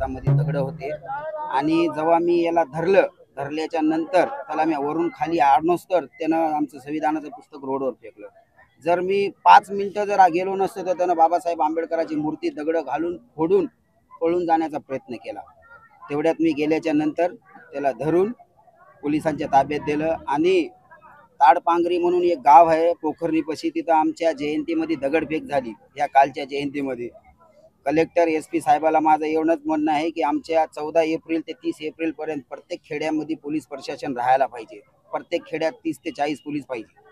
हातामध्ये दगड होते आणि जेव्हा मी याला धरल्याच्या नंतर त्याला मी वरून खाली आणोस्तर त्यानं आमचं संविधानाचं पुस्तक रोडवर फेकलं। जर मी 5 मिनिटं जर गेलो नसतो तर त्यानं बाबासाहेब आंबेडकरांची मूर्ती दगड घालून फोडून पळून जाण्याचा प्रयत्न केला। तेवढ्यात मी गेल्याच्या नंतर त्याला धरून पोलिसांच्या ताब्यात दिलं आणि ताडपांगरी म्हणून एक गाव आहे पोखरणीपाशी, तिथं आमच्या जयंतीमध्ये दगडफेक झाली। या कालच्या जयंतीमध्ये कलेक्टर SP साहेबाला माझं एवढंच म्हणणं आहे की आमच्या 14 एप्रिल ते 30 एप्रिल पर्यंत प्रत्येक खेड्यामध्ये पोलीस प्रशासन राहायला पाहिजे। प्रत्येक खेड्यात 30 ते 40 पोलीस पाहिजे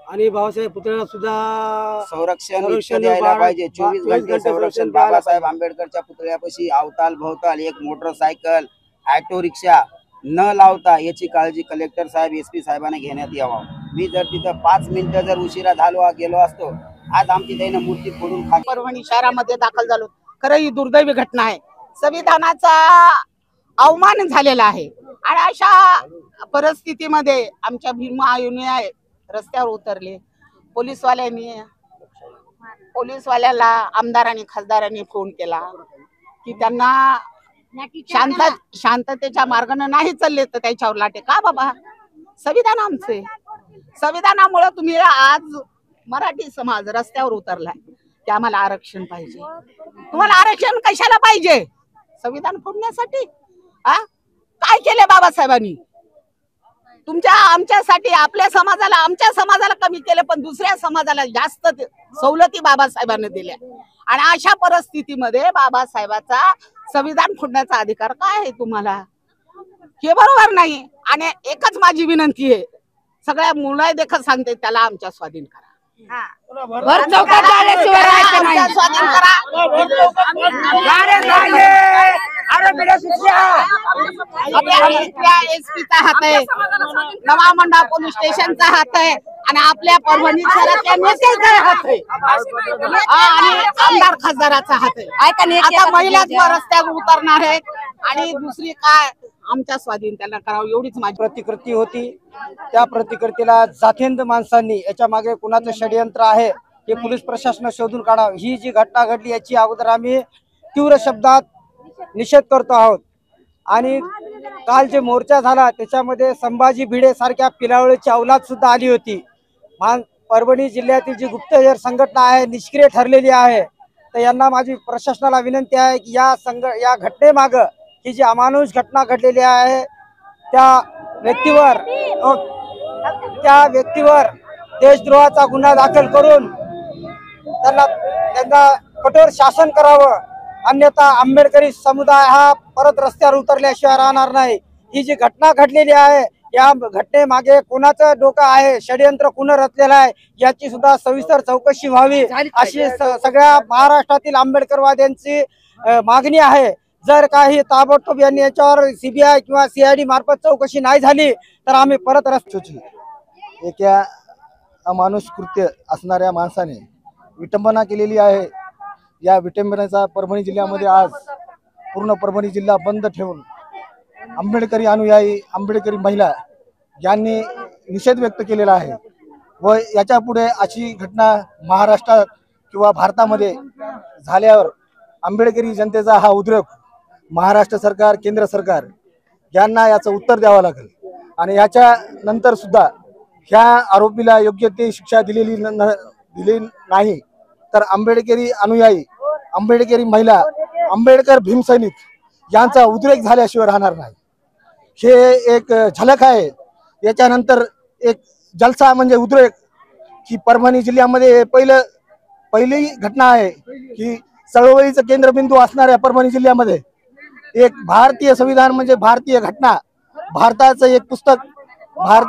आणि बाबासाहेब पुतळ्याला सुद्धा संरक्षण द्यायला पाहिजे। 24 घंटे संरक्षण बाबासाहेब आंबेडकरच्या पुतळ्यापाशी अवताल भोवताल एक मोटरसायकल ऑटो रिक्षा न लावता याची काळजी कलेक्टर साहेब SP साहेबांना घेण्यात यावा। मी जर तिथं 5 मिनिटं जर उशिरा गेलो असतो आज आमची त्यानं मूर्ती फोडून परभणी शहरामध्ये दाखल झालो। खरं ही दुर्दैवी घटना आहे, संविधानाचा अवमान झालेला आहे आणि अशा परिस्थितीमध्ये आमच्या भीमा अनुयायी रस्त्यावर उतरले। पोलीसवाल्याला आमदारांनी खासदारांनी फोन केला की त्यांना शांततेच्या मार्गाने नाही चालले तर त्याच्यावर लाटे का बाबा, संविधान आमचे, संविधानामुळे तुम्ही आज मराठी समाज रस्त्यावर उतरलाय की आम्हाला आरक्षण पाहिजे। तुम्हाला आरक्षण कशाला पाहिजे? संविधान फोडण्यासाठी? काय केले बाबासाहेबांनी आमच्यासाठी? आमच्या समाजाला कमी केले पण दुसऱ्या समाजाला जास्त सवलती बाबासाहेबांनी दिल्या आणि अशा परिस्थितीमध्ये बाबासाहेबाचा संविधान फोडण्याचा अधिकार काय आहे तुम्हाला? हे बरोबर नाही। आणि एकच माझी विनंती आहे, सगळ्या मुलं देखत सांगते त्याला आमच्या स्वाधीन करा, स्वाधीन करा। SP हात आहे, नवा मंडा पोलीस स्टेशनचा हात आहे आणि आपल्या परभणी शहरातल्या नेत्याचा हात आहे आणि आमदार खासदाराचा हात आहे। आता महिलाच रस्त्यावर उतरणार आहेत आणि दुसरी काय आमच्या स्वाधीन त्यांना करावं एवढीच माझी प्रतिकृती होती। त्या प्रतिकृतीला जाथेंद माणसांनी याच्या मागे कुणाचं षडयंत्र आहे हे पोलीस प्रशासन शोधून काढावं। ही जी घटना घडली याची अगोदर आम्ही तीव्र शब्दात निषेध करतो आहोत आणि काल जे मोर्चा झाला त्याच्यामध्ये संभाजी भिडे सारख्या पिलावळीची औलाद सुद्धा आली होती। परभणी जिल्ह्यातील जी गुप्तचर संघटना आहे निष्क्रिय ठरलेली आहे, तर यांना माझी प्रशासनाला विनंती आहे की या घटनेमागं ही जी अमानुष घटना घडलेली आहे त्या व्यक्तीवर देशद्रोहाचा गुन्हा दाखल करून त्यांना कठोर शासन करावं, अन्यथा आंबेडकरी समुदाय हा परत रस्त्यावर उतरल्याशिवाय राहणार नाही। ही जी घटना घडलेली आहे या घटनेमागे कोणाचं डोकं आहे, षडयंत्र कोण रचलेलं आहे याची सुद्धा सविस्तर चौकशी व्हावी अशी सगळ्या महाराष्ट्रातील आंबेडकरवाद्यांची मागणी आहे। जर काही ताबडतोब यांनी याच्यावर CBI किंवा CID मार्फत चौकशी नाही झाली तर आम्ही परत एक अमानुष कृत्य असणाऱ्या माणसाने विटंबना केलेली आहे। या विटंबनेचा परभणी जिल्ह्यामध्ये आज पूर्ण परभणी जिल्हा बंद ठेवून आंबेडकरी अनुयायी आंबेडकरी महिला यांनी निषेध व्यक्त केलेला आहे व याच्या पुढे अशी घटना महाराष्ट्रात किंवा भारतामध्ये झाल्यावर आंबेडकरी जनतेचा हा उद्रेक महाराष्ट्र सरकार केंद्र सरकार यांना याचं उत्तर द्यावं लागेल आणि याच्या नंतर सुद्धा ह्या आरोपीला योग्य ते शिक्षा दिली नाही तर आंबेडकरी अनुयायी आंबेडकरी महिला आंबेडकर भीमसैनिक यांचा उद्रेक झाल्याशिवाय राहणार नाही। हे एक झलक आहे। याच्यानंतर एक जलसा म्हणजे उद्रेक की परभणी जिल्ह्यामध्ये पहिली घटना आहे की चळवळीचं केंद्रबिंदू असणाऱ्या परभणी जिल्ह्यामध्ये एक भारतीय संविधान म्हणजे भारतीय घटना, भारताचं एक पुस्तक,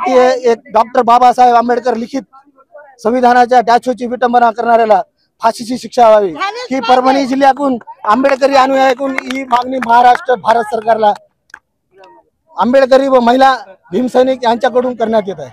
एक डॉक्टर बाबासाहेब आंबेडकर लिखित संविधानाच्या डॅशोची विटंबना करणाऱ्याला फाशीची शिक्षा व्हावी ही परभणी जिल्ह्यातून आंबेडकरी अनुयायीतून ही मागणी महाराष्ट्र भारत सरकारला आंबेडकरी व महिला भीमसैनिक यांच्याकडून करण्यात येत आहे।